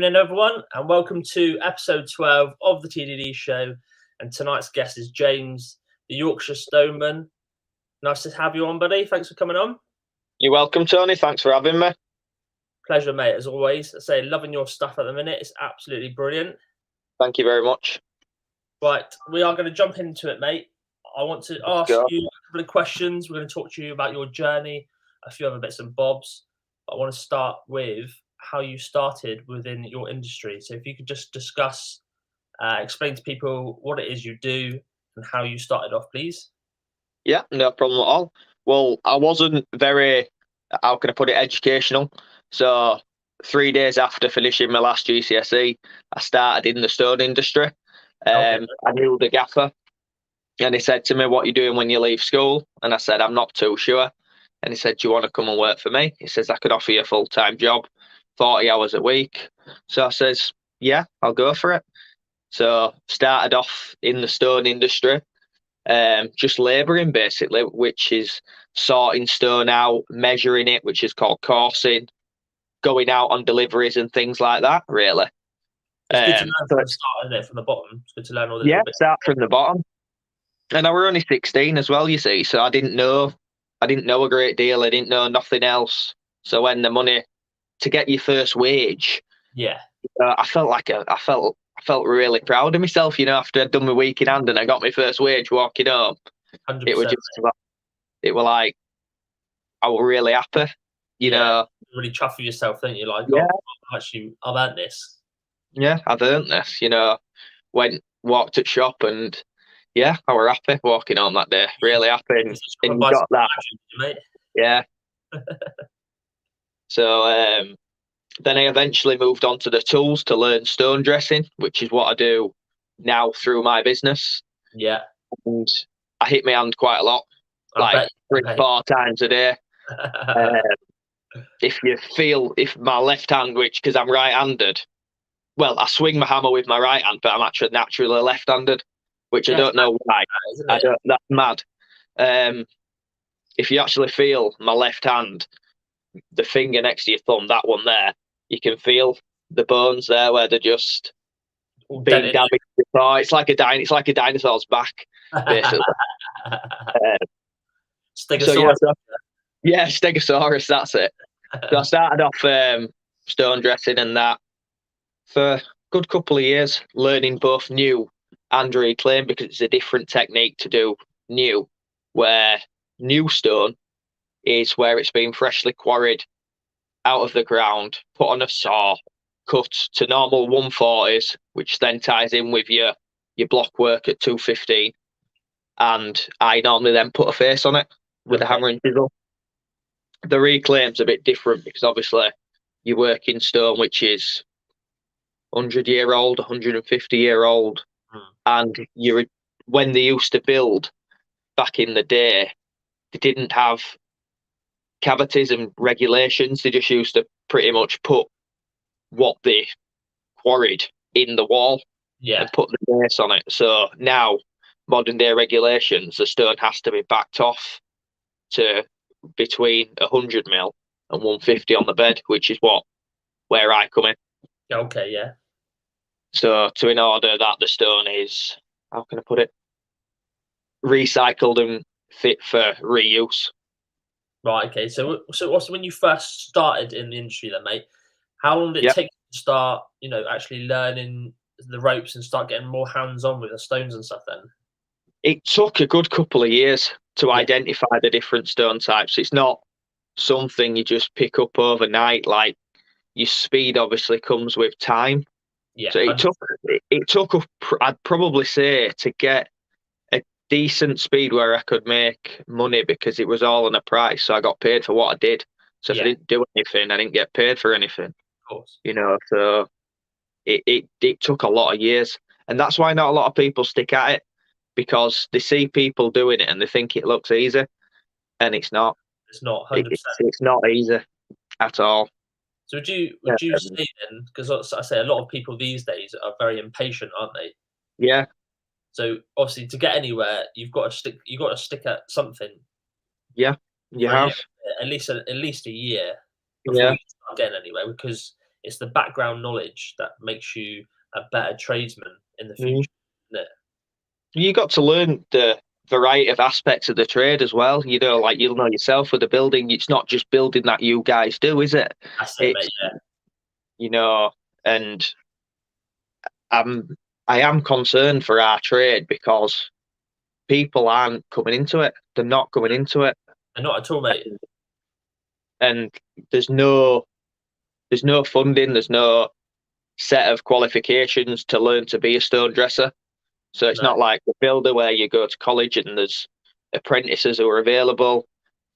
evening, everyone, and welcome to episode 12 of the TDD Show. And tonight's guest is James, the Yorkshire stoneman. Nice to have you on, buddy. Thanks for coming on. You're welcome, Tony. Thanks for having me. Pleasure, mate, as always. I say, loving your stuff at the minute. It's absolutely brilliant. Thank you very much. Right, we are going to jump into it, mate. I want to ask you a couple of questions. We're going to talk to you about your journey, a few other bits and bobs. But I want to start with how you started within your industry. So if you could just discuss, explain to people what it is you do and how you started off, please. Yeah, no problem at all. Well, I wasn't very, how can I put it, educational. So 3 days after finishing my last GCSE, I started in the stone industry. I knew the gaffer, and he said to me, "What are you doing when you leave school?" And I said, "I'm not too sure." And he said, "Do you want to come and work for me?" He says, "I could offer you a full-time job, 40 hours a week." So I says, "Yeah, I'll go for it." So started off in the stone industry, just labouring basically, which is sorting stone out, measuring it, which is called coursing, going out on deliveries and things like that, really. It's good to learn from the start, isn't it? From the bottom. It's good to learn all the bits. Start from the bottom. And I were only 16 as well, you see, so I didn't know a great deal. I didn't know nothing else. So when the money to get your first wage, I felt really proud of myself, you know, after I'd done my week in hand and I got my first wage walking home. 100%. It was like I was really happy, you know. Really chuff with yourself, don't you? Like, actually, I've earned this. Yeah, I've earned this, you know. Walked at shop and I were happy walking home that day. Really happy, and you got that, mate. Yeah. So then I eventually moved on to the tools to learn stone dressing, which is what I do now through my business. Yeah. And I hit my hand quite a lot, like 3-4 times a day. If my left hand, because I'm right-handed, well, I swing my hammer with my right hand, but I'm actually naturally left-handed, which I don't know why. That's mad. If you actually feel my left hand, the finger next to your thumb, that one there, you can feel the bones there where they're just being damaged before. It's like a dinosaur's back, basically. Stegosaurus. Stegosaurus, that's it. So I started off stone dressing and that for a good couple of years, learning both new and reclaim, because it's a different technique to do new, where new stone is where it's been freshly quarried out of the ground, put on a saw, cut to normal 140s, which then ties in with your block work at 215. And I normally then put a face on it with a hammer and chisel. The reclaim's a bit different because obviously you work in stone, which is 100-year-old, 150-year-old. And when they used to build back in the day, they didn't have cavities and regulations. They just used to pretty much put what they quarried in the wall and put the base on it. So now, modern day regulations, the stone has to be backed off to between 100 mil and 150 on the bed, which is where I come in. Okay, yeah. So in order that the stone is, how can I put it, recycled and fit for reuse. Right, okay. So when you first started in the industry then, mate, how long did it take to start, actually learning the ropes and start getting more hands-on with the stones and stuff then? It took a good couple of years to identify the different stone types. It's not something you just pick up overnight. Like, your speed obviously comes with time. Yeah. So it took I'd probably say, to get a decent speed where I could make money, because it was all on a price. So I got paid for what I did. So if I didn't do anything, I didn't get paid for anything. Of course. So it took a lot of years. And that's why not a lot of people stick at it, because they see people doing it and they think it looks easy, and it's not. It's not 100%. It's not easy at all. So would you say then, because I say a lot of people these days are very impatient, aren't they? Yeah. So obviously, to get anywhere, you've got to stick at something. Yeah, you have at least a year before you start getting anywhere, because it's the background knowledge that makes you a better tradesman in the Mm. future, isn't it? You got to learn the variety of aspects of the trade as well. You know, like you'll know yourself with the building. It's not just building that you guys do, is it? That's it, It's mate. Yeah. you know, and I am concerned for our trade because people aren't coming into it. They're not coming into it, And not at all, mate. and there's no funding. There's no set of qualifications to learn to be a stone dresser. So it's No. not like the builder where you go to college and there's apprentices who are available.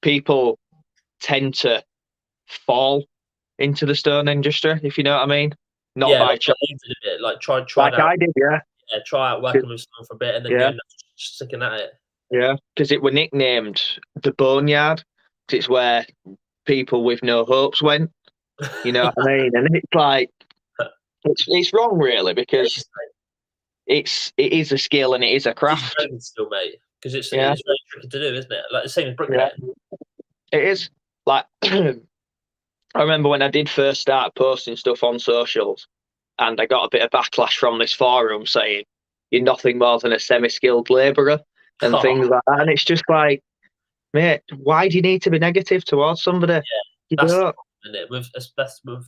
People tend to fall into the stone industry, if you know what I mean. Not Yeah, by like choice. what you did a bit, like tried Like out, I did, yeah. yeah, try out working with someone for a bit, and then Yeah. you end up sticking at it. Yeah, because it were nicknamed the Boneyard. 'Cause it's where people with no hopes went. You know what I mean? And it's like it's wrong, really, because it is a skill and it is a craft. It's still, mate, because it's Yeah. very tricky to do, isn't it? Like the same as Yeah, bricklaying. it is. Like I remember when I did first start posting stuff on socials, and I got a bit of backlash from this forum saying you're nothing more than a semi-skilled labourer and things like that. And it's just like, mate, why do you need to be negative towards somebody? Yeah, You that's don't. the problem, isn't it? With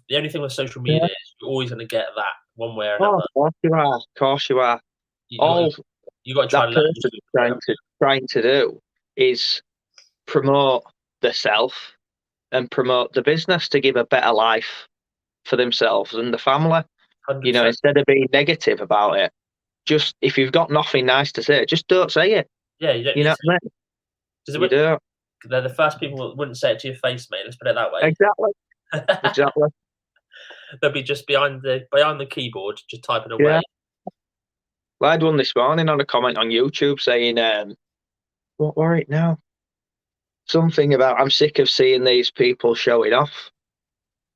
the only thing with social media is you're always going to get that one way or Oh, another. of course you are. Of course you are. You got to try That and learn. person's trying to do is promote the self and promote the business to give a better life for themselves and the family. 100%. You know, instead of being negative about it, just if you've got nothing nice to say, just don't say it. Yeah, you don't You need know to. what I mean? You don't. They're the first people that wouldn't say it to your face, mate. Let's put it that way. Exactly. Exactly. They'll be just behind the keyboard, just typing away. Yeah. Well, I had one this morning on a comment on YouTube saying, what were it now? Something about I'm sick of seeing these people showing off.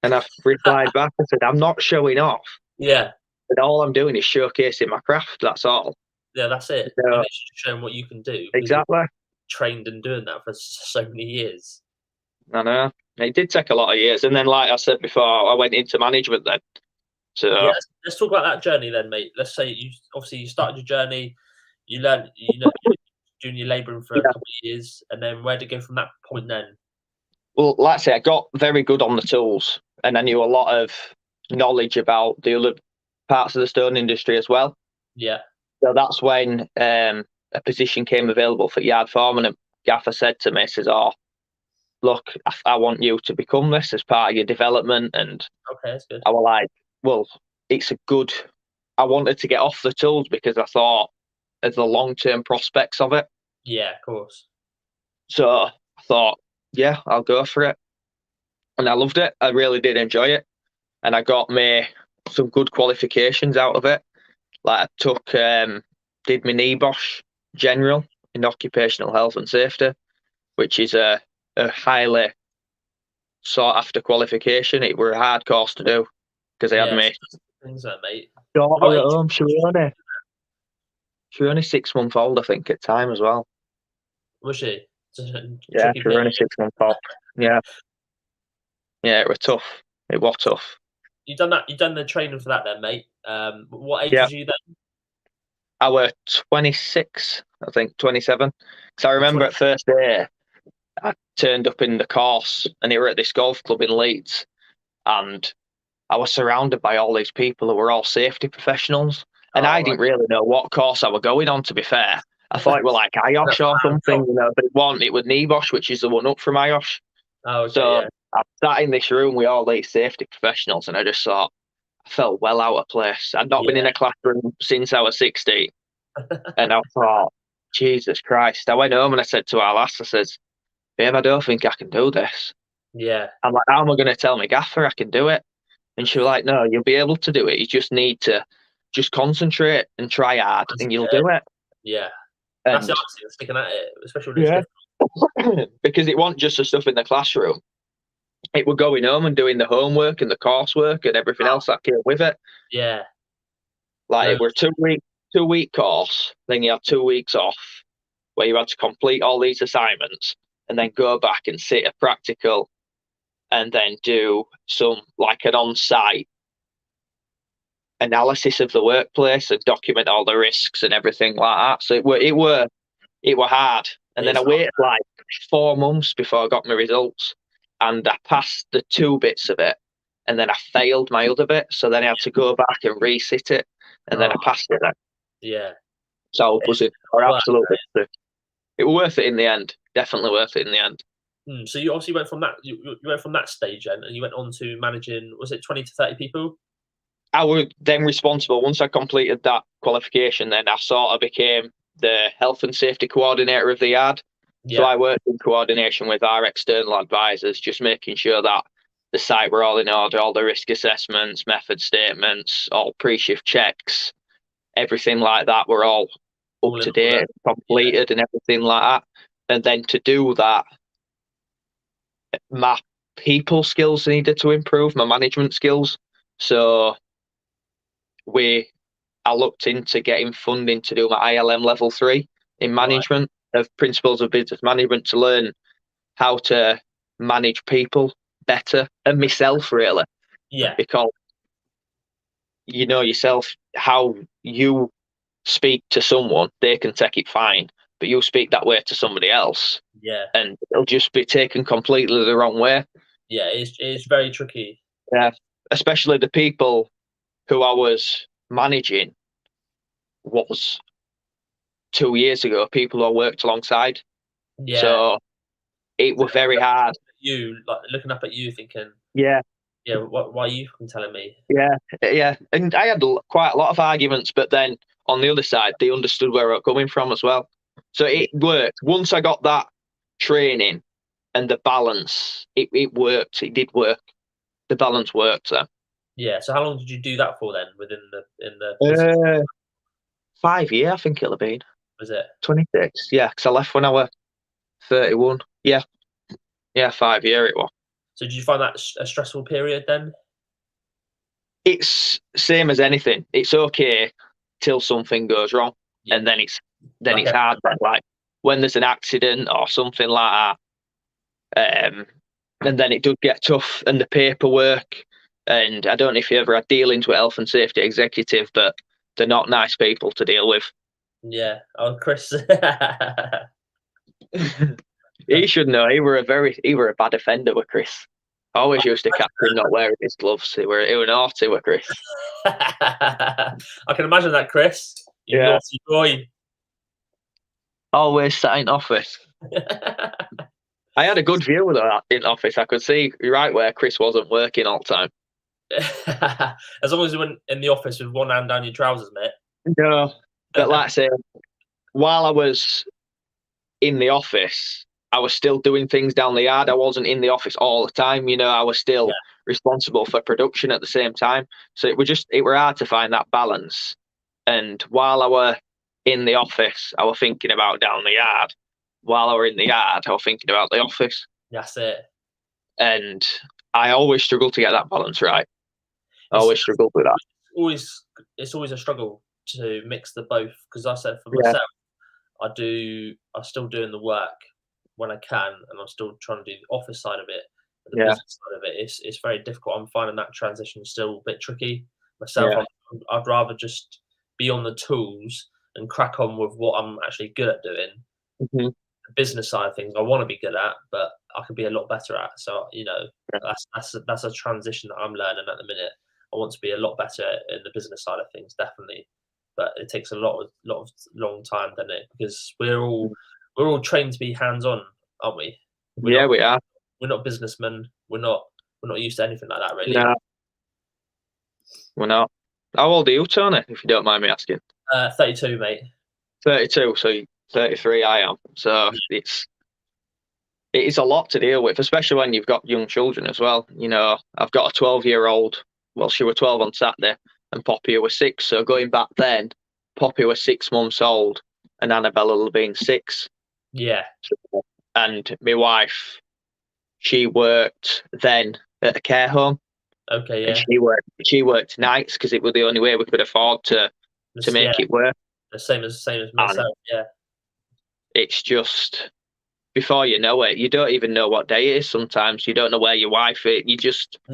And I've replied back and said, I'm not showing off. Yeah. But all I'm doing is showcasing my craft. That's all. Yeah, that's it. So, You're literally showing what you can do. Exactly. Trained in doing that for so many years. I know. It did take a lot of years. And then, like I said before, I went into management then. So yeah, let's talk about that journey then, mate. Let's say you started your journey, you learned, doing your labouring for a couple of years, and then where to go from that point then? Well, like I say, I got very good on the tools, and I knew a lot of knowledge about the other parts of the stone industry as well. Yeah. So that's when a position came available for yard foreman, and Gaffer said to me, says, "Oh, look, I want you to become this as part of your development." And okay, that's good. I was like, well, it's a good. I wanted to get off the tools because I thought of the long-term prospects of it. Yeah, of course. So I thought, yeah, I'll go for it. And I loved it. I really did enjoy it. And I got me some good qualifications out of it. Like I took, did my NEBOSH General in Occupational Health and Safety, which is a highly sought after qualification. It were a hard course to do because I had me things like, mate. daughter at home. She was only 6 months old, I think, at the time as well. Was she? Yeah, she was only 6 months old. Yeah. Yeah, it was tough. It was tough. You done that? You done the training for that then, mate? What age was you then? I were 26, I think, 27. Because I remember at first day, I turned up in the course and they were at this golf club in Leeds. And I was surrounded by all these people who were all safety professionals. And I didn't really know what course I were going on, to be fair. I thought it was like IOSH or something, but it was NEBOSH, which is the one up from IOSH. Oh, okay, so I sat in this room with all these safety professionals and I just thought, I felt well out of place. I'd not been in a classroom since I was 16. And I thought, Jesus Christ. I went home and I said to our lass, I said, babe, I don't think I can do this. Yeah. I'm like, how am I going to tell my gaffer I can do it? And she was like, no, you'll be able to do it. You just need to just concentrate and try hard and you'll do it. Yeah. That's the answer, sticking at it, especially when it's difficult. Because it wasn't just the stuff in the classroom. It were going home and doing the homework and the coursework and everything else that came with it. Yeah. Like it were 2-week course, then you had 2 weeks off where you had to complete all these assignments and then go back and sit a practical and then do some like an on-site analysis of the workplace and document all the risks and everything like that. So it were hard. And then I waited like 4 months before I got my results, and I passed the 2 bits of it, and then I failed my other bit. So then I had to go back and resit it, and then I passed it then. Yeah. So I was buzzing. Absolutely. It was worth it in the end. Definitely worth it in the end. So you obviously went from that. You went from that stage then, and you went on to managing. Was it 20 to 30 people? I was then responsible. Once I completed that qualification, then I sort of became the health and safety coordinator of the yard. Yeah. So I worked in coordination with our external advisors, just making sure that the site were all in order, all the risk assessments, method statements, all pre-shift checks, everything like that were all up to date, completed, and everything like that. And then to do that, my people skills needed to improve, my management skills. So I looked into getting funding to do my ILM level 3 in management of principles of business management, to learn how to manage people better, and myself really. Yeah. Because you know yourself, how you speak to someone, they can take it fine, but you speak that way to somebody else, and it'll just be taken completely the wrong way. Yeah, it's very tricky. Yeah, especially the people who I was managing was 2 years ago, people who I worked alongside. Yeah. So it was very hard. You like looking up at you, thinking, yeah, why are you telling me? Yeah, and I had quite a lot of arguments, but then on the other side, they understood where I was coming from as well. So it worked. Once I got that training and the balance, it worked. It did work. The balance worked then. Yeah. So how long did you do that for then? In the 5 years, I think it'll have been. Was it 26? Yeah, because I left when I was 31. Yeah, 5 years it was. So did you find that a stressful period then? It's same as anything. It's okay till something goes wrong, and then it's hard. Like when there's an accident or something like that, and then it does get tough, and the paperwork. And I don't know if you ever had dealings with health and safety executive, but they're not nice people to deal with. Yeah. Oh, Chris. He should know. He were a bad offender with Chris. I always used to catch him not wearing his gloves. He were naughty with Chris. I can imagine that, Chris. You naughty boy. Always sat in office. I had a good view of that in office. I could see right where Chris wasn't working all the time. As long as you went in the office with one hand down your trousers, mate. No, but like I say, while I was in the office, I was still doing things down the yard. I wasn't in the office all the time. You know, I was still responsible for production at the same time. So it were hard to find that balance. And while I were in the office, I was thinking about down the yard. While I were in the yard, I was thinking about the office. That's it. And I always struggle to get that balance right. I always struggle with that. It's always a struggle to mix the both, because I said for myself, I'm still doing the work when I can, and I'm still trying to do the office side of it. And the business side of it, it's very difficult. I'm finding that transition still a bit tricky myself. I'd rather just be on the tools and crack on with what I'm actually good at doing. Mm-hmm. The business side of things I want to be good at, but I could be a lot better at. So that's a transition that I'm learning at the minute. I want to be a lot better in the business side of things, definitely, but it takes a long time, doesn't it? Because we're all trained to be hands-on, aren't we? We are. We're not businessmen. We're not used to anything like that, really. No, we're not. How old are you, Tony, if you don't mind me asking? 32, mate. 32, so 33 I am. So it is a lot to deal with, especially when you've got young children as well. You know, I've got a 12-year-old. Well, she was 12 on Saturday, and Poppy was 6. So going back then, Poppy was 6 months old, and Annabella will have been 6. Yeah. And my wife, she worked then at a care home. Okay, yeah. And she worked nights because it was the only way we could afford to make it work. The same as myself, yeah. It's just, before you know it, you don't even know what day it is sometimes. You don't know where your wife is. You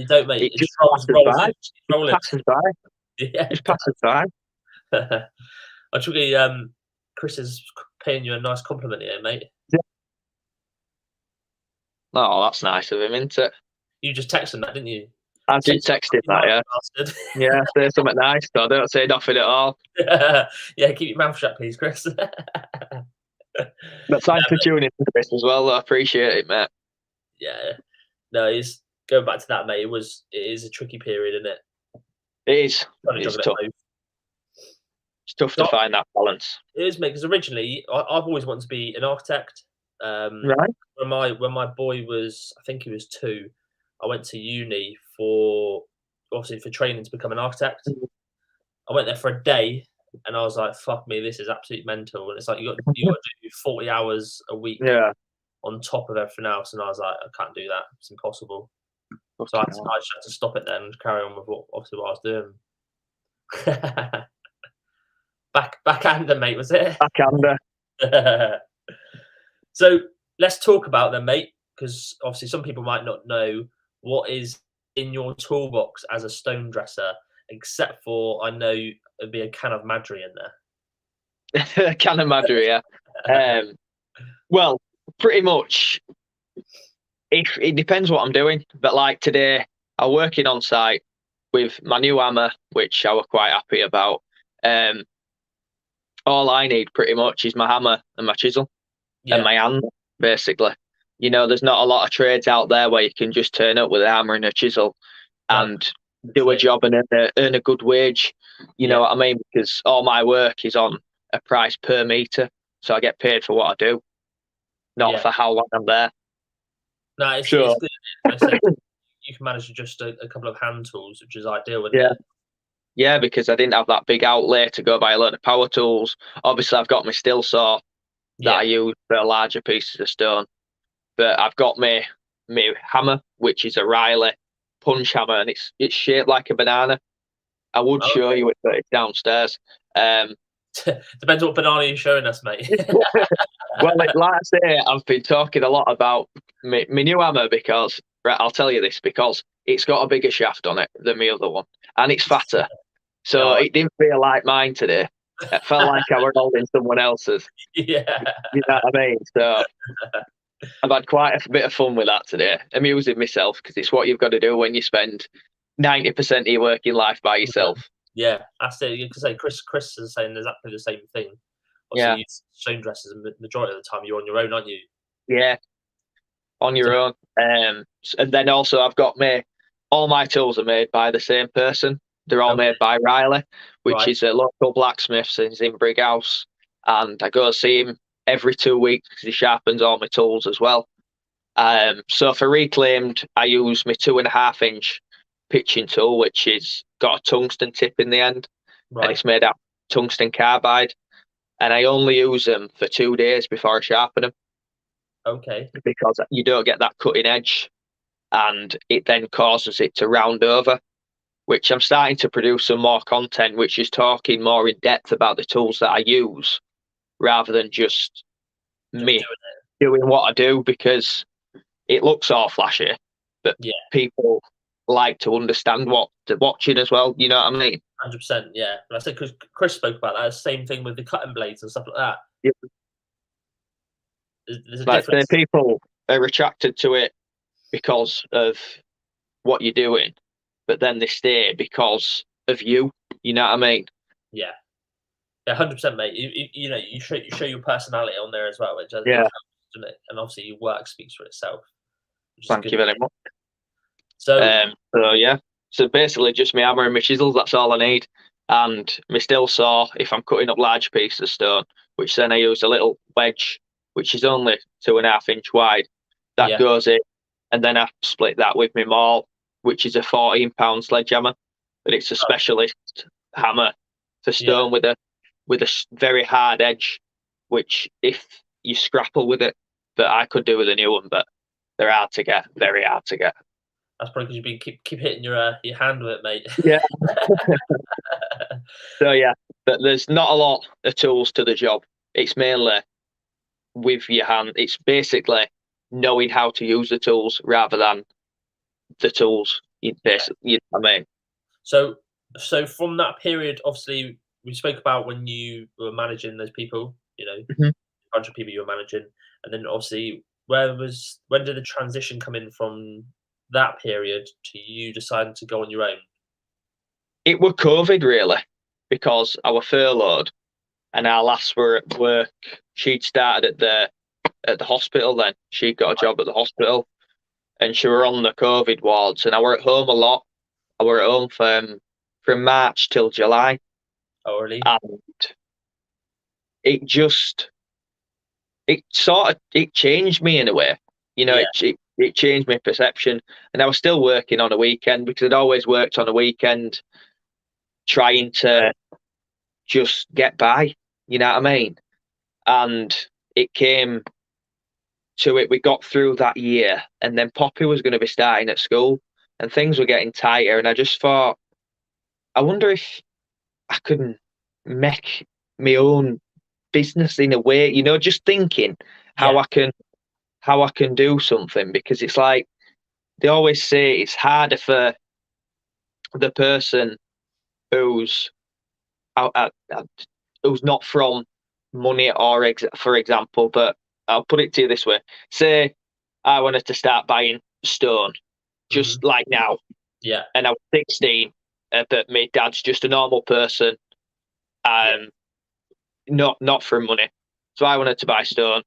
don't, mate. It just passes by. Yeah. Just pass the time. I took Chris is paying you a nice compliment here, mate. Yeah. Oh, that's nice of him, isn't it? You just texted him that, didn't you? I did text him that, yeah. Bastard. Yeah, say something nice, so I don't say nothing at all. Yeah, keep your mouth shut, please, Chris. But thanks for tuning in to this as well. I appreciate it, mate. Yeah. No, it's going back to that, mate. It is a tricky period, isn't it? It is. It's tough. It's tough to find that balance. It is, mate, because originally I've always wanted to be an architect. Right. When my boy was, I think he was 2, I went to uni for training to become an architect. I went there for a day, and I was like, "Fuck me, this is absolutely mental." And it's like you got to do 40 hours a week, on top of everything else. And I was like, "I can't do that. It's impossible." So I just had to stop it then and carry on with what I was doing. Backhander, mate, was it? Backhander. So let's talk about them, mate, because obviously some people might not know what is in your toolbox as a stone dresser, except for I know it'd be a can of Madry in there. A can of Madry, yeah. Well, pretty much. It depends what I'm doing, but like today, I'm working on site with my new hammer, which I was quite happy about. All I need pretty much is my hammer and my chisel and my hand, basically. You know, there's not a lot of trades out there where you can just turn up with a hammer and a chisel and do a job and earn a good wage. You know what I mean? Because all my work is on a price per meter, so I get paid for what I do, not for how long I'm there. No, it's good. You can manage just a couple of hand tools, which is ideal, isn't it? Yeah, because I didn't have that big outlay to go buy a load of power tools. Obviously, I've got my still saw that I use for larger pieces of stone. But I've got my hammer, which is a Riley punch hammer, and it's shaped like a banana. I would show you it, but it's downstairs. Depends what banana you're showing us, mate. Well, like I say, I've been talking a lot about my new hammer because, I'll tell you this, because it's got a bigger shaft on it than my other one, and it's fatter. So it didn't feel like mine today. It felt like I were holding someone else's. Yeah. You know what I mean? So I've had quite a bit of fun with that today, amusing myself, because it's what you've got to do when you spend 90% of your working life by yourself. Yeah, that's it. You can say Chris is saying exactly the same thing. Obviously, stone dressers, and the majority of the time you're on your own, aren't you? Yeah, on your own. And then also I've got all my tools are made by the same person. They're all made by Riley, which is a local blacksmith. He's in Brighouse, and I go see him every 2 weeks because he sharpens all my tools as well. So for reclaimed, I use my 2.5-inch pitching tool, which is got a tungsten tip in the end, and it's made out of tungsten carbide. And I only use them for 2 days before I sharpen them. Okay. Because you don't get that cutting edge, and it then causes it to round over, which I'm starting to produce some more content, which is talking more in depth about the tools that I use, rather than just me doing what I do, because it looks all flashy, but people like to understand what they're watching as well. You know what I mean? 100%, yeah. And I said, because Chris spoke about that, same thing with the cutting blades and stuff like that. Yeah. There's a difference. People are attracted to it because of what you're doing, but then they stay because of you. You know what I mean? Yeah. 100%, mate. You know, you show your personality on there as well, which doesn't it? And obviously your work speaks for itself. Thank you very much. So basically just my hammer and my chisels, that's all I need. And my still saw if I'm cutting up large pieces of stone, which then I use a little wedge, which is only 2.5-inch wide. That goes in, and then I split that with my maul, which is a 14-pound sledgehammer, but it's a specialist hammer for stone with a very hard edge, which if you scrapple with it, that I could do with a new one, but they're hard to get, very hard to get. That's probably because you've been keep hitting your hand with it, mate. Yeah. So but there's not a lot of tools to the job. It's mainly with your hand. It's basically knowing how to use the tools rather than the tools. You know what I mean? So So from that period, obviously, we spoke about when you were managing those people, Mhm. 100 people you were managing, and then obviously, when did the transition come in from that period to you deciding to go on your own? It were COVID really, because I were furloughed and our lass were at work. She'd started at the hospital then. She'd got a job at the hospital and she were on the COVID wards and I were at home a lot. I were at home from March till July. Oh, really? And it just it changed me in a way. Yeah, It changed my perception. And I was still working on a weekend because I'd always worked on a weekend trying to just get by, you know what I mean? And it came to it, we got through that year, and then Poppy was going to be starting at school, and things were getting tighter. And I just thought, I wonder if I could make my own business in a way, just thinking how yeah, how I can do something, because it's like they always say it's harder for the person who's out, who's not from money, or for example. But I'll put it to you this way: say I wanted to start buying stone, mhm, just like now, yeah, and I was 16, but my dad's just a normal person, yeah, not from money. So I wanted to buy stone.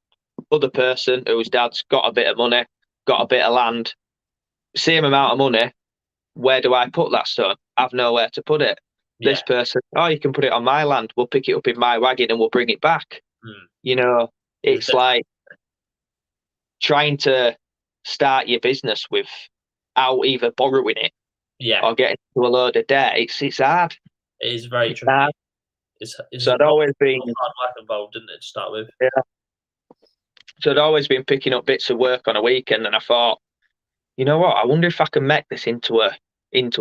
Other person whose dad's got a bit of money, got a bit of land, same amount of money. Where do I put that stone? I've nowhere to put it. This yeah, person, oh, you can put it on my land. We'll pick it up in my wagon and we'll bring it back. mm, You know, it's it's different. like trying to start your business without either borrowing it Yeah, or getting into a load of debt. It's hard. it is very It's hard. tricky. It's So a I'd always been, lot of hard work involved, isn't it, to start with? yeah. So I'd always been picking up bits of work on a weekend, and I thought, you know what? I wonder if I can make this into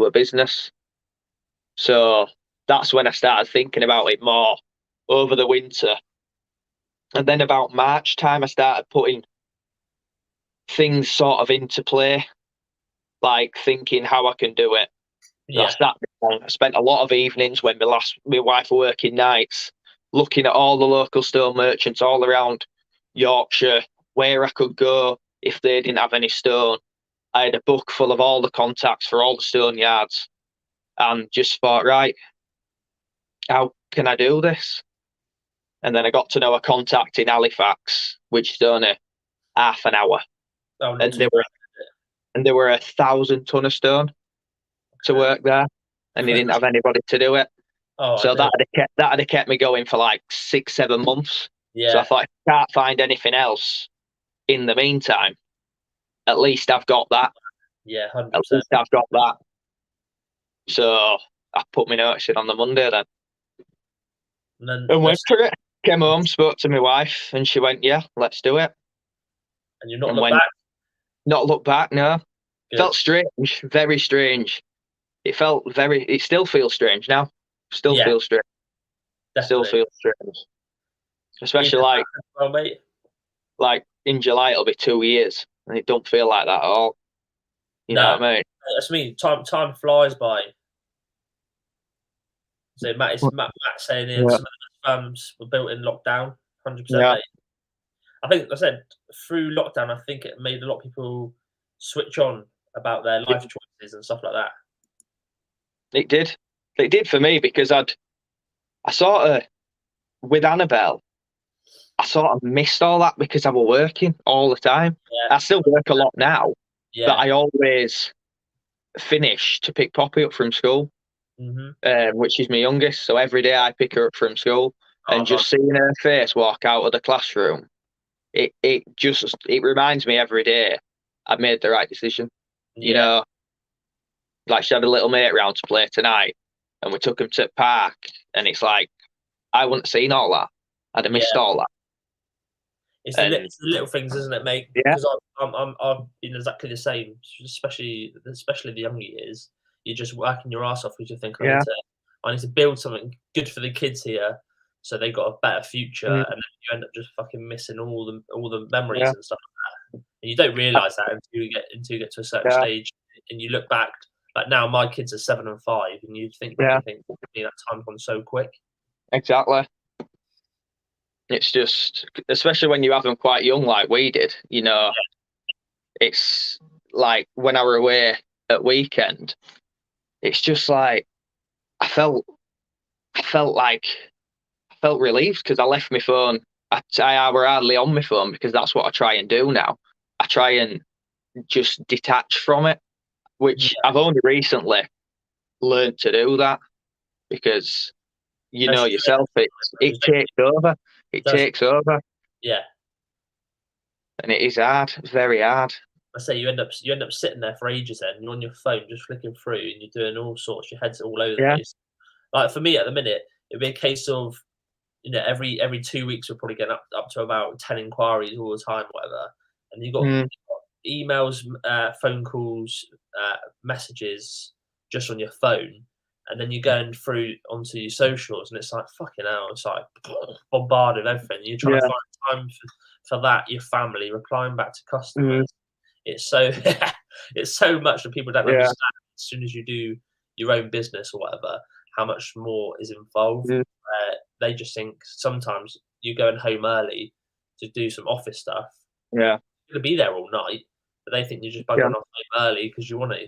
a business. So that's when I started thinking about it more over the winter. And then about March time, I started putting things sort of into play, like thinking how I can do it. And I Yeah, sat down, I spent a lot of evenings when my wife were working nights, looking at all the local stone merchants all around Yorkshire, where I could go if they didn't have any stone. I had a book full of all the contacts for all the stone yards, and just thought, right, how can I do this? And then I got to know a contact in Halifax, which is only half an hour, oh, not and too bad. there were 1,000 ton of stone to Okay. work there, and he didn't have anybody to do it. Oh, So ideal. that had kept me going for like 6, 7 months. So I Yeah, thought, if I can't find anything else in the meantime, at least I've got that. yeah, At 100%. least I've got that. So I put my notice in on the Monday then, And then and went let's for it. Came home, spoke to my wife, and she went, "Yeah, let's do it." and you're not And look went, back. not look back. No, Good. felt strange, very strange. It still feels strange now. Still Yeah, feels strange. Still definitely. feels strange. Even Especially that as well, mate. like in July, it'll be 2 years, and it don't feel like that at all. You know No, what I mean? that's me. Time flies by. So Matt saying here Yeah. some of the firms were built in lockdown. 100%, Yeah, mate. I think I said through lockdown, I think it made a lot of people switch on about their life choices and stuff like that. it did. It did for me because I sort of with Annabelle, I sort of missed all that because I was working all the time. Yeah, I still work a lot now, but yeah. I always finish to pick Poppy up from school, Mhm. which is my youngest. So every day I pick her up from school, Oh, and nice. just seeing her face walk out of the classroom, it reminds me every day I've made the right decision. You Yeah, know, like she had a little mate around to play tonight, and we took him to the park, and it's like I wouldn't have seen all that. I'd have missed yeah. all that. And It's the little things, isn't it, mate? yeah, Because I've been exactly the same, especially the younger years. You're just working your ass off because you think yeah, I need to build something good for the kids here, so they got a better future, mm, and then you end up just fucking missing all the yeah, memories and stuff like that. And you don't realise that until you get to a certain yeah, stage, and you look back Like now, my kids are 7 and 5, and you'd think, that time's gone so quick. Exactly. It's just, especially when you have them quite young, like we did. You know, it's like when I were away at weekend, it's just like I felt relieved because I left my phone. I were hardly on my phone because that's what I try and do now. I try and just detach from it, which I've only recently learned to do that because you know yourself, it takes over. It takes over. Yeah. And it is hard. It's very hard. I say you end up sitting there for ages then, you're on your phone just flicking through and you're doing all sorts, your head's all over the place. Like for me at the minute, it'd be a case of, you know, every 2 weeks we're probably getting up to about 10 inquiries all the time, whatever. And you've got emails, phone calls, messages just on your phone. And then you're going through onto your socials and it's like, fucking hell, it's like bombarded with everything. You're trying to find time for that, your family, replying back to customers. It's so it's so much that people don't understand as soon as you do your own business or whatever, how much more is involved. They just think sometimes you're going home early to do some office stuff. Yeah. You're going to be there all night, but they think you're just bugging off home early because you want to.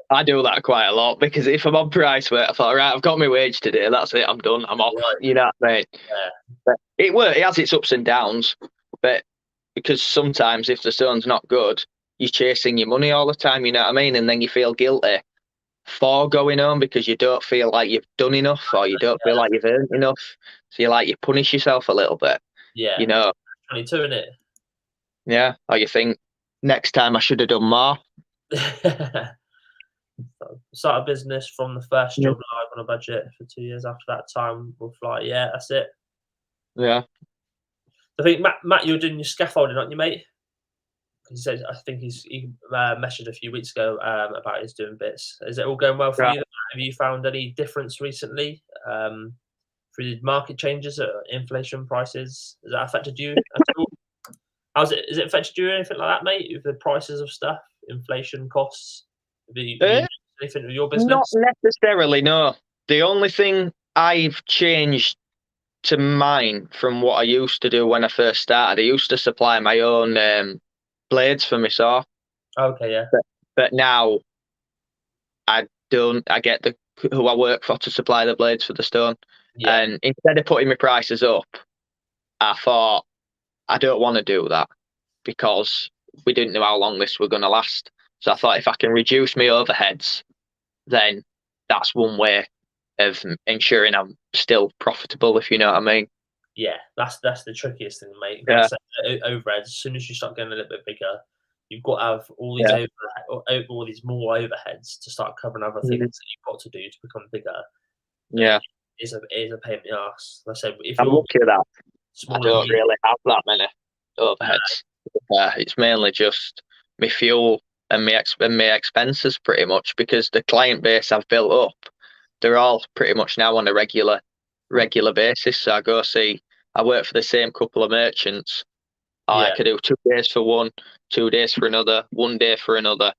I do that quite a lot because if I'm on price work, I thought, right, I've got my wage today. That's it. I'm done. I'm off. Right. You know what I mean? Yeah. But it has its ups and downs, but because sometimes if the stone's not good, you're chasing your money all the time. You know what I mean? And then you feel guilty for going home because you don't feel like you've done enough or you don't feel like you've earned enough. So you punish yourself a little bit. Yeah. You know. 22, innit? Yeah. Or you think next time I should have done more. Start a business from the first job live on a budget for 2 years. After that time, we'll fly. Yeah, that's it. Yeah. I think Matt, you're doing your scaffolding, aren't you, mate? He said, I think he messaged a few weeks ago about his doing bits. Is it all going well for you? Have you found any difference recently through the market changes, inflation prices? Has that affected you at all? Has it affected you or anything like that, mate? With the prices of stuff, inflation, costs? Have you anything with your business? Not necessarily, no. The only thing I've changed to mine from what I used to do when I first started, I used to supply my own blades for my saw. Okay, yeah. But now I don't. I get who I work for to supply the blades for the stone. Yeah. And instead of putting my prices up, I thought I don't want to do that because we didn't know how long this was going to last. So I thought if I can reduce my overheads, then that's one way of ensuring I'm still profitable, if you know what I mean. Yeah, that's the trickiest thing, mate. Yeah. Overheads, as soon as you start getting a little bit bigger, you've got to have all these all these more overheads to start covering other things that you've got to do to become bigger. Yeah. It is a pain in the arse. Like I said, if I'm lucky at that. I don't really have that many overheads. It's mainly just my fuel and my expenses pretty much because the client base I've built up, they're all pretty much now on a regular basis. So I work for the same couple of merchants. I could do 2 days for one, 2 days for another, 1 day for another,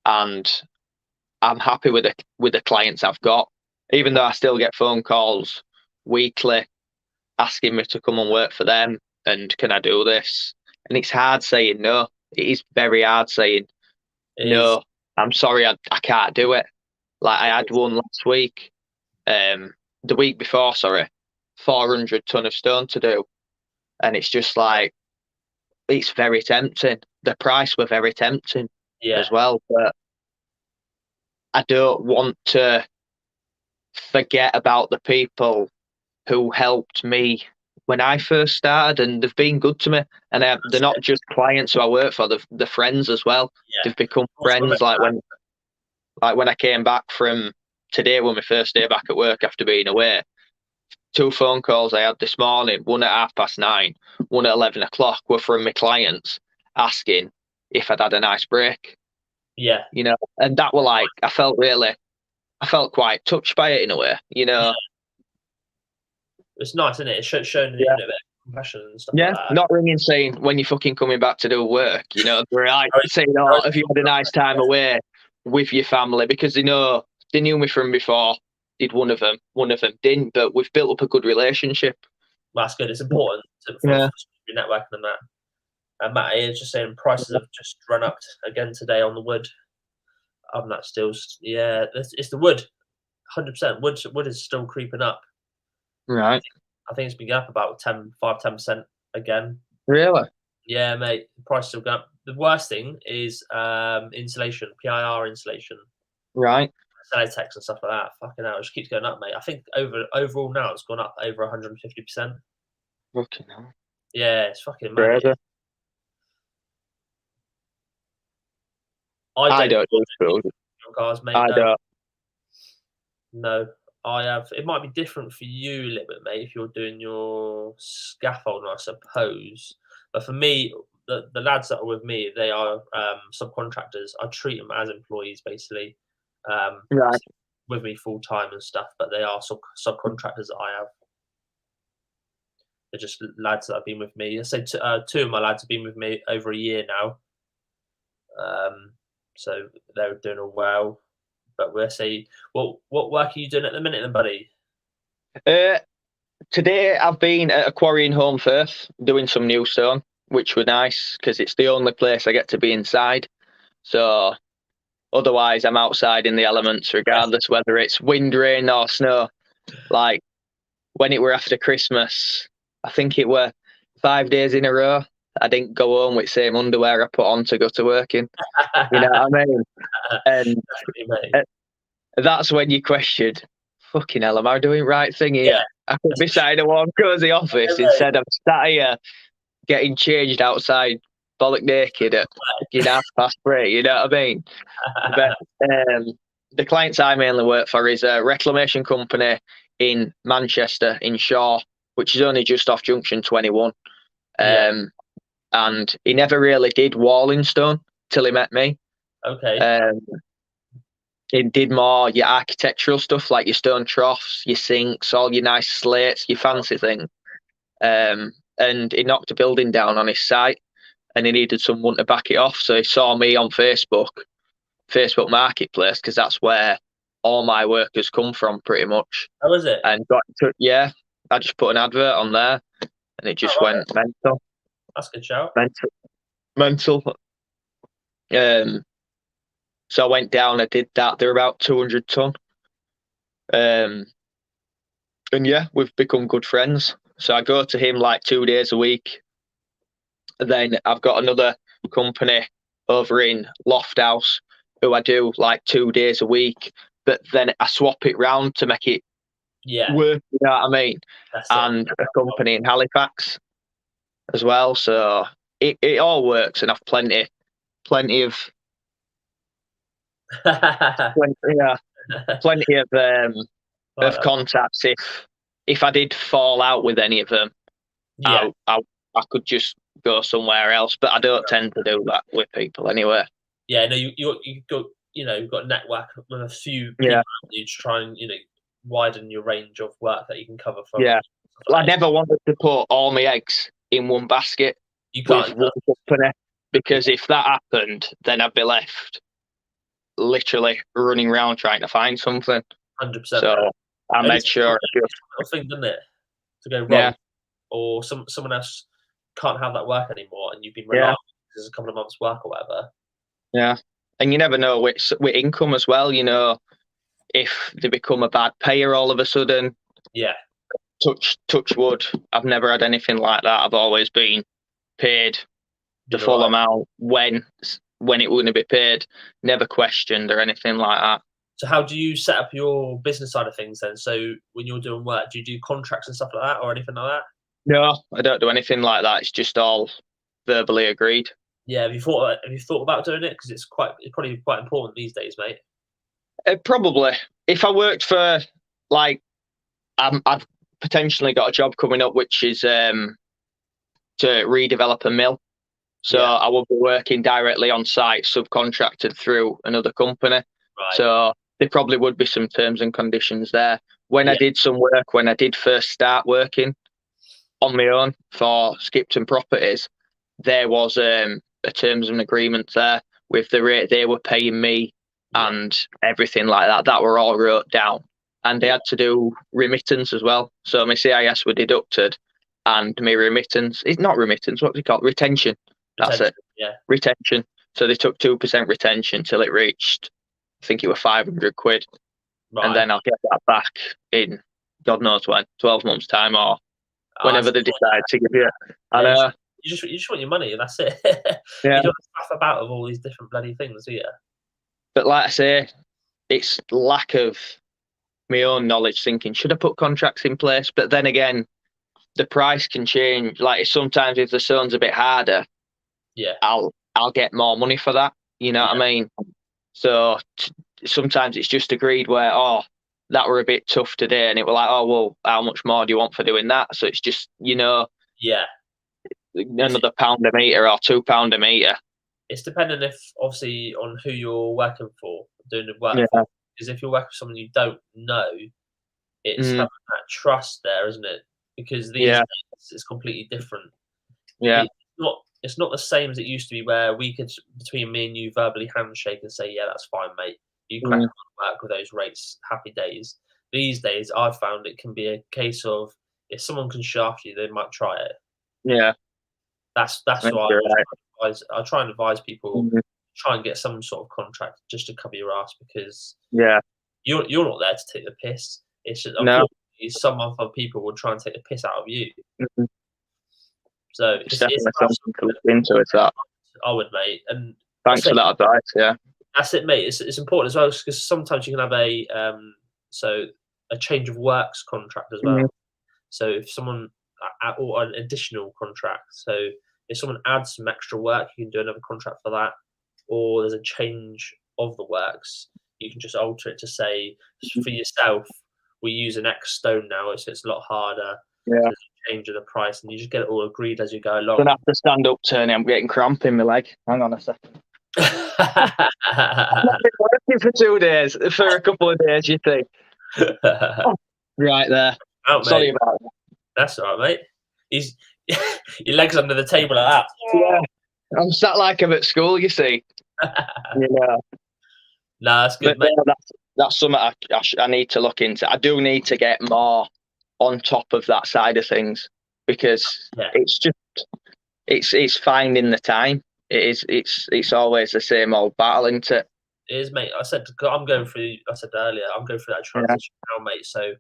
and I'm happy with the clients I've got. Even though I still get phone calls weekly asking me to come and work for them and can I do this? And it's hard saying no. It is very hard saying no. I'm sorry, I can't do it. Like I had one last week, the week before, 400 ton of stone to do. And it's just like, it's very tempting. The price were very tempting as well. But I don't want to forget about the people who helped me when I first started, and they've been good to me. And they're not just clients who I work for; they're friends as well. Yeah. They've become friends. Like when I came back from today, when my first day back at work after being away, 2 phone calls I had this morning, one at 9:30, one at 11 o'clock, were from my clients asking if I'd had a nice break. Yeah, you know, and that were like I felt quite touched by it in a way, you know. Yeah. It's nice, isn't it? It's showing a bit of compassion and stuff like that. Not ringing saying when you're fucking coming back to do work, you know, right? Saying, have you had a nice time away? with your family, because they knew me from before. Did one of them didn't, but we've built up a good relationship. That's good. It's important for your networking and that. And Matt is just saying prices have just run up again today on the wood. I'm not still, yeah, it's the wood, 100%. Wood is still creeping up. Right. I think it's been up about 5-10% again. Really? Yeah, mate. The price still going up. The worst thing is insulation, PIR insulation. Right. Cellotex and stuff like that. Fucking hell, it just keeps going up, mate. I think overall now it's gone up over 150%. Fucking hell. Yeah, it's fucking mad. I don't do food. Cars, mate. I don't. No, I have. It might be different for you a little bit, mate, if you're doing your scaffolding, I suppose. But for me, the lads that are with me, they are subcontractors. I treat them as employees, basically. Right. With me full time and stuff, but they are subcontractors that I have. They're just lads that have been with me. I say two of my lads have been with me over a year now. So they're doing all well. But we'll see. What work are you doing at the minute, then, buddy? Today I've been at a quarry in Home Firth doing some new stone, which were nice because it's the only place I get to be inside. So otherwise I'm outside in the elements, regardless whether it's wind, rain or snow. Like when it were after Christmas, I think it were 5 days in a row, I didn't go home with the same underwear I put on to go to work in. You know what I mean? And that's when you questioned, fucking hell, am I doing right thing here? Yeah. I could be beside a warm, cozy office instead of sat here getting changed outside, bollock naked at 3:30, you know what I mean? But the clients I mainly work for is a reclamation company in Manchester, in Shaw, which is only just off Junction 21. And he never really did walling stone till he met me. Okay. He did more your architectural stuff, like your stone troughs, your sinks, all your nice slates, your fancy things. And he knocked a building down on his site, and he needed someone to back it off. So he saw me on Facebook Marketplace, because that's where all my workers come from, pretty much. How is it? And I just put an advert on there, and it just went mental. That's a good shout. Mental. So I went down, I did that. They're about 200 ton. And yeah, we've become good friends. So I go to him like 2 days a week. And then I've got another company over in Lofthouse who I do like 2 days a week. But then I swap it round to make it work, you know what I mean? And a company in Halifax as well. So it all works, and I've plenty of plenty of contacts. If I did fall out with any of them, I could just go somewhere else. But I don't tend to do that with people anyway. Yeah, no, you've got you've got a network with a few people you to try and widen your range of work that you can cover from. Yeah, I never wanted to put all my eggs in one basket. You can't, with one company, because if that happened, then I'd be left literally running around trying to find something. 100%. So I made sure. I think, doesn't it, to go wrong, or someone else can't have that work anymore, and you've been relying there's a couple of months' work or whatever. Yeah, and you never know with income as well. If they become a bad payer all of a sudden. Yeah. Touch wood. I've never had anything like that. I've always been paid the full amount when it wouldn't be paid. Never questioned or anything like that. So how do you set up your business side of things then? So when you're doing work, do you do contracts and stuff like that or anything like that? No, I don't do anything like that. It's just all verbally agreed. Yeah, have you thought about doing it? Because it's probably quite important these days, mate. Probably. If I worked for I've potentially got a job coming up, which is to redevelop a mill. So I will be working directly on site, subcontracted through another company. Right. So there probably would be some terms and conditions there. When I did some work, when I did first start working on my own for Skipton Properties, there was a terms and agreement there with the rate they were paying me and everything like that. That were all wrote down. And they had to do remittance as well. So my CIS were deducted, and my remittance, it's not remittance, what's it called? Retention. That's it. Yeah. Retention. So they took 2% retention till it reached, I think it was 500 quid. Right. And then I'll get that back in God knows when, 12 months' time or whenever they decide to give you. And you just want your money, and that's it. Yeah. You don't stuff about of all these different bloody things, do you? But like I say, it's lack of my own knowledge, thinking, should I put contracts in place? But then again, the price can change. Like sometimes if the stone's a bit harder, yeah, I'll get more money for that. You know what I mean? So sometimes it's just agreed where, that were a bit tough today, and it were like, well, how much more do you want for doing that? So it's just, another £1 a metre or £2 a metre. It's dependent obviously on who you're working for, doing the work for. Because if you're working for someone you don't know, it's having that trust there, isn't it? Because these days it's completely different. Yeah. It's not the same as it used to be, where we could, between me and you, verbally handshake and say, yeah, that's fine, mate. You crack on work with those rates, happy days. These days, I've found it can be a case of, if someone can shaft you, they might try it. Yeah. That's why I try and advise people, try and get some sort of contract just to cover your ass, because you're not there to take the piss. It's just, unfortunately, some other people will try and take the piss out of you. So it's definitely something to look into. It's that. I would, mate. And thanks for that advice. Yeah, that's it, mate. It's important as well, because sometimes you can have a change of works contract as well. So if someone, or an additional contract. So if someone adds some extra work, you can do another contract for that. Or there's a change of the works, you can just alter it to say, for yourself, we use an X stone now, so it's a lot harder. Yeah. There's a change of the price, and you just get it all agreed as you go along. I'm gonna have to stand up, turning. I'm getting cramp in my leg. Hang on a second. I've not been working for 2 days. For a couple of days, you think? Right there. Sorry about that. That's all right, mate. Your legs under the table like that. Yeah. I'm sat like I'm at school, you see. No, that's good, mate. That's something I need to look into. I do need to get more on top of that side of things, because it's finding the time. It's always the same old battle, isn't it? It is, mate. I said earlier, I'm going through that transition now, mate. So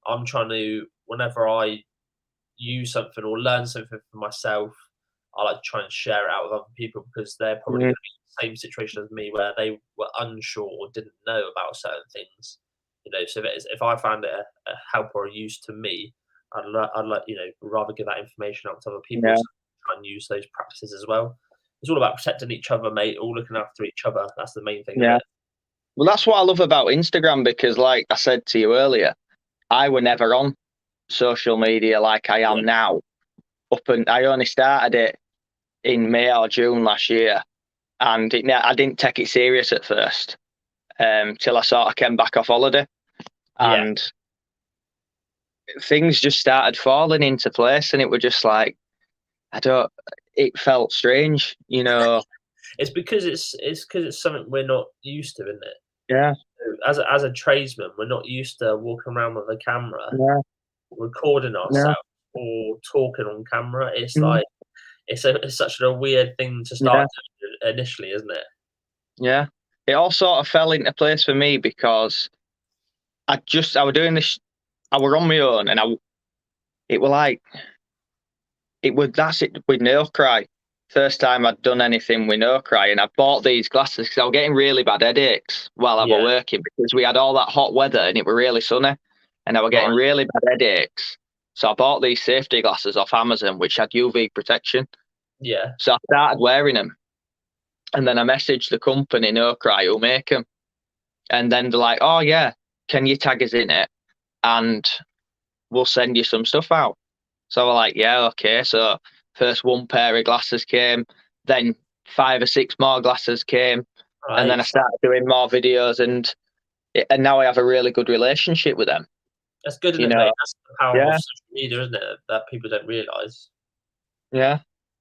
I'm trying to, whenever I use something or learn something for myself, I like to try and share it out with other people, because they're probably going to be in the same situation as me, where they were unsure or didn't know about certain things. So if I found it a help or a use to me, I'd rather give that information out to other people, so try and use those practices as well. It's all about protecting each other, mate. All looking after each other. That's the main thing. Yeah. Well, that's what I love about Instagram, because, like I said to you earlier, I were never on social media like I am now. I only started it in May or June last year, and I didn't take it serious at first till I sort of came back off holiday, and things just started falling into place, and it were just like, it felt strange, It's because it's something we're not used to, isn't it? Yeah. As a tradesman, we're not used to walking around with a camera, recording ourselves or talking on camera. It's like it's such a weird thing to start doing initially, isn't it? Yeah. It all sort of fell into place for me, because I were doing this. I were on my own, and that's it with no cry. First time I'd done anything with no cry, and I bought these glasses because I was getting really bad headaches while I were working, because we had all that hot weather and it were really sunny, and I were getting really bad headaches. So I bought these safety glasses off Amazon, which had UV protection. Yeah. So I started wearing them, and then I messaged the company No Cry who make them, and then they're like, "Oh yeah, can you tag us in it, and we'll send you some stuff out." So we're like, "Yeah, okay." So first one pair of glasses came, then 5 or 6 more glasses came, and then I started doing more videos, and now I have a really good relationship with them. That's good, isn't it, mate? That's the power of social media, isn't it? That people don't realise. Yeah.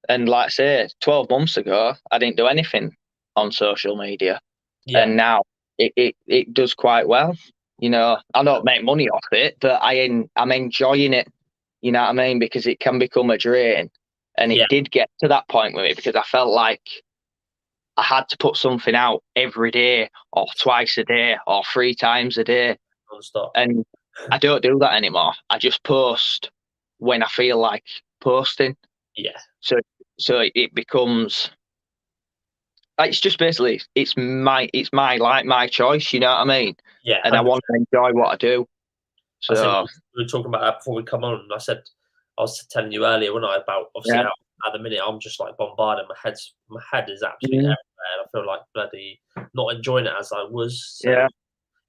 And like I say, 12 months ago, I didn't do anything on social media. Yeah. And now it does quite well. You know, I don't make money off it, but I'm enjoying it. You know what I mean? Because it can become a drain, and it did get to that point with me because I felt like I had to put something out every day, or twice a day, or 3 times a day, non-stop. and I don't do that anymore. I just post when I feel like posting. Yeah. So it becomes. It's just basically it's my like my choice, you know what I mean? Yeah. And 100%. I want to enjoy what I do. So we were talking about that before we come on, and I was telling you earlier, when I about obviously how at the minute I'm just like bombarded. My head is absolutely everywhere. And I feel like bloody not enjoying it as I was. So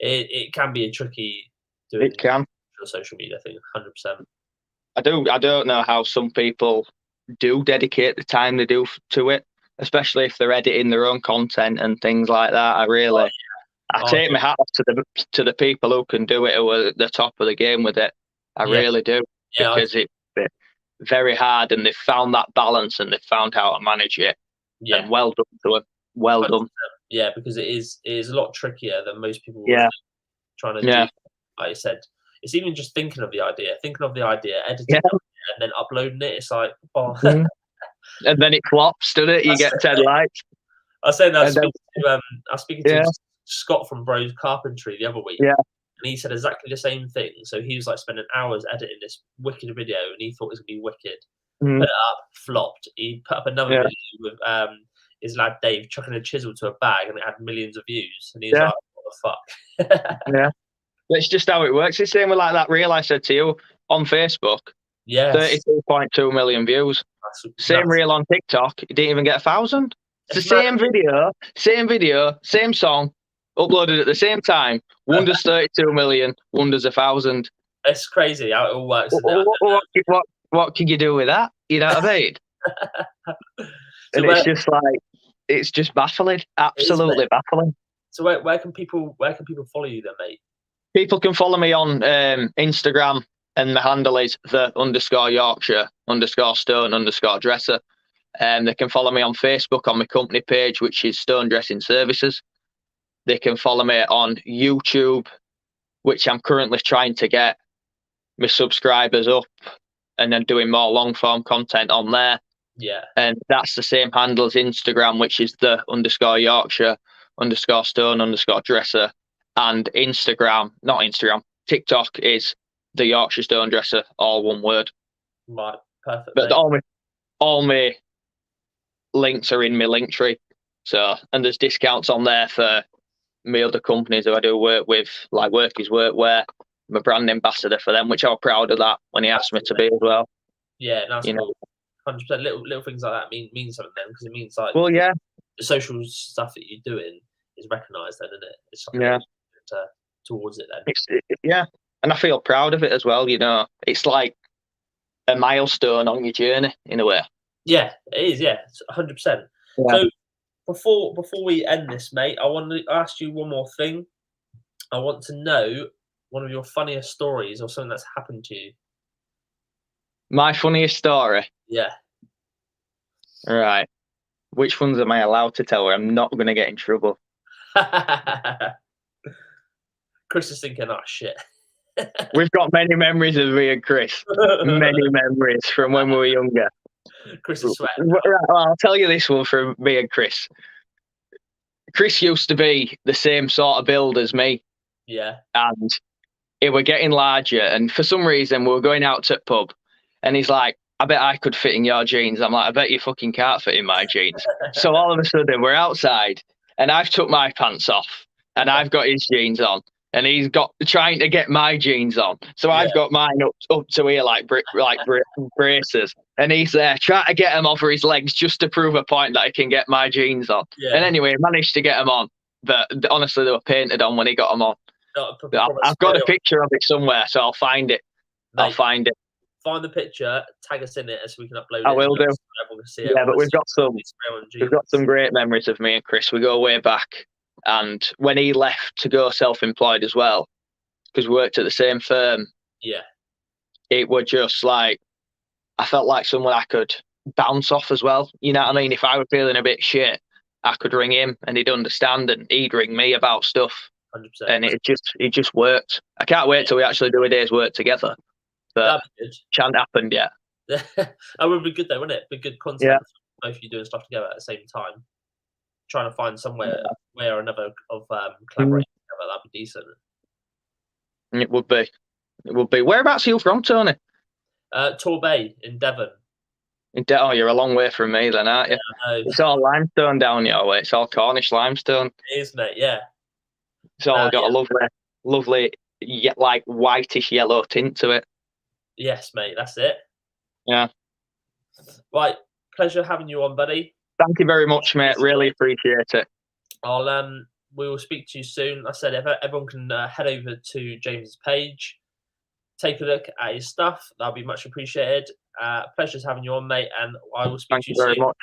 it can be a tricky doing. It can. Social media thing, 100%. I don't know how some people do dedicate the time they do to it, especially if they're editing their own content and things like that. I take my hat off to the people who can do it, who are at the top of the game with it. I really do, because it's very hard, and they've found that balance and they've found how to manage it. Yeah, and well done to them. Well 100%. Done. Yeah, because it is a lot trickier than most people trying to do. Like I said, it's even just thinking of the idea, editing it, and then uploading it. It's like, and then it flops, doesn't it? You get 10 likes. I was saying that I was speaking to Scott from Bros Carpentry the other week. Yeah. And he said exactly the same thing. So he was like spending hours editing this wicked video, and he thought it was gonna be wicked. Put it up, flopped. He put up another video with his lad Dave chucking a chisel to a bag, and it had millions of views. And he's like, "What the fuck?" Yeah, that's just how it works. It's the same with like that reel I said to you on Facebook. Yeah, 32.2 million views. Same reel on TikTok. It didn't even get 1,000. It's the same video, same song, uploaded at the same time. One does 32 million, one does 1,000. It's crazy how it all works. What can you do with that? You know what I mean? And it's just baffling, absolutely baffling. So where can people follow you then, mate? People can follow me on Instagram, and the handle is _Yorkshire_stone_dresser. They can follow me on Facebook on my company page, which is Stone Dressing Services. They can follow me on YouTube, which I'm currently trying to get my subscribers up, and then doing more long form content on there. Yeah. And that's the same handle as Instagram, which is the _Yorkshire_stone_dresser. And TikTok is the Yorkshire Stone Dresser, all one word. Right, perfect. But all my links are in my link tree. So, and there's discounts on there for me other companies who I do work with, like Workies Workwear. I'm a brand ambassador for them, which I was proud of that when he asked me to be as well. Yeah, that's cool. 100%. Little things like that mean something then, because it means like the social stuff that you're doing is recognised then, isn't it? It's something towards it then. And I feel proud of it as well. You know, it's like a milestone on your journey in a way. Yeah, it is. Yeah, 100%. So before we end this, mate, I want to ask you one more thing. I want to know one of your funniest stories or something that's happened to you. My funniest story? Yeah. Right. Which ones am I allowed to tell where I'm not going to get in trouble? Chris is thinking, oh, shit. We've got many memories of me and Chris. Many memories from when we were younger. Chris is sweating. Right, well, I'll tell you this one from me and Chris. Chris used to be the same sort of build as me. Yeah. And it were getting larger. And for some reason, we were going out to the pub. And he's like, I bet I could fit in your jeans. I'm like, I bet you fucking can't fit in my jeans. So all of a sudden, we're outside. And I've took my pants off. And I've got his jeans on. And he's got trying to get my jeans on. So I've got mine up to here like braces. And he's there trying to get them over his legs just to prove a point that he can get my jeans on. Yeah. And anyway, managed to get them on. But honestly, they were painted on when he got them on. I've got a picture of it somewhere, so I'll find it. Mate, I'll find it. Find the picture, tag us in it so we can upload it. I will do. Yeah, but we've got some great memories of me and Chris. We go way back. And when he left to go self-employed as well, because we worked at the same firm, it was just like, I felt like someone I could bounce off as well. You know what I mean? If I was feeling a bit shit, I could ring him and he'd understand, and he'd ring me about stuff. 100%. And it just worked. I can't wait till we actually do a day's work together. But that'd be good. Can't happen yet. That would be good though, wouldn't it? Be good content. Both of you doing stuff together at the same time. Trying to find somewhere way or another of collaborating together. That'd be decent. It would be. It would be. Whereabouts are you from, Tony? Torbay in Devon. Oh, you're a long way from me then, aren't you? Yeah, it's all limestone down your way. It's all Cornish limestone. It is, mate. Yeah. It's all got a lovely, like whitish yellow tint to it. Yes, mate. That's it. Yeah. Right. Pleasure having you on, buddy. Thank you very much, mate. Really appreciate it. We will speak to you soon. I said, if everyone can head over to James's page, take a look at his stuff. That'll be much appreciated. Pleasure's having you on, mate, and I will speak to you soon. Thank you very much.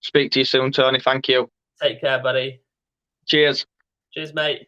Speak to you soon, Tony. Thank you. Take care, buddy. Cheers. Cheers, mate.